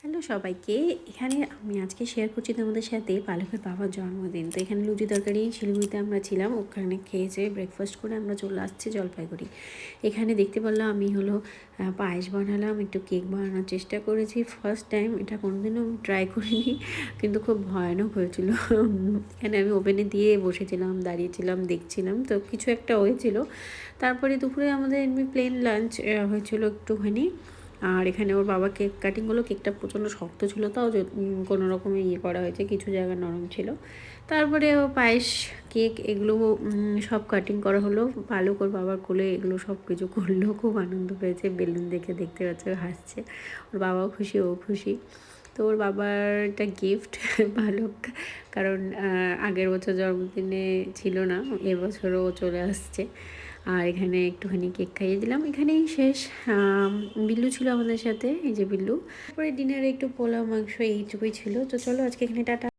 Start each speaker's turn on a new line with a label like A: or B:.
A: Hello সবাইকে। এখানে আমি আজকে শেয়ার করছি তোমাদের সাথে পালকের বাবার জন্মদিন। তো এখানে লুচি তরকারি শিলিগুড়িতে আমরা ছিলাম, ওখানে খেয়েছে ব্রেকফাস্ট করে আমরা চলে আসছি জলপাইগুড়ি। এখানে দেখতে পারলাম আমি হলো পায়েস বানালাম, একটু কেক বানানোর চেষ্টা করেছি। ফার্স্ট টাইম, এটা কোনোদিনও আমি ট্রাই করিনি, কিন্তু খুব ভয়ানক হয়েছিল। এখানে আমি ওভেনে দিয়ে বসেছিলাম, দাঁড়িয়েছিলাম, দেখছিলাম, তো কিছু একটা হয়েছিল। তারপরে দুপুরে আমাদের এমনি প্লেন লাঞ্চ হয়েছিল একটুখানি। আর এখানে ওর বাবা কেক কাটিং হলো, কেকটা প্রচণ্ড শক্ত ছিল, তাও কোনো রকমে করা হয়েছে, কিছু জায়গা নরম ছিল। তারপরে ও পায়েস, কেক এগুলো সব কাটিং করা হলো। পালক ওর বাবার কোলে এগুলো সব কিছু করলো, খুব আনন্দ পেয়েছে। বেলুন দেখে দেখতে পাচ্ছে, হাসছে। ওর বাবাও খুশি, ও খুশি। তো ওর বাবার একটা গিফট পালক, কারণ আগের বছর জন্মদিনে ছিল না, এবছরও চলে আসছে। আর এখানে একটুখানি কেক খাইয়ে দিলাম, এখানেই শেষ। বিল্লু ছিল আমাদের সাথে, এই যে বিল্লু। তারপরে ডিনারে একটু পোলাও মাংস এইটুকুই ছিল। তো চলো আজকে এখানে টাটা।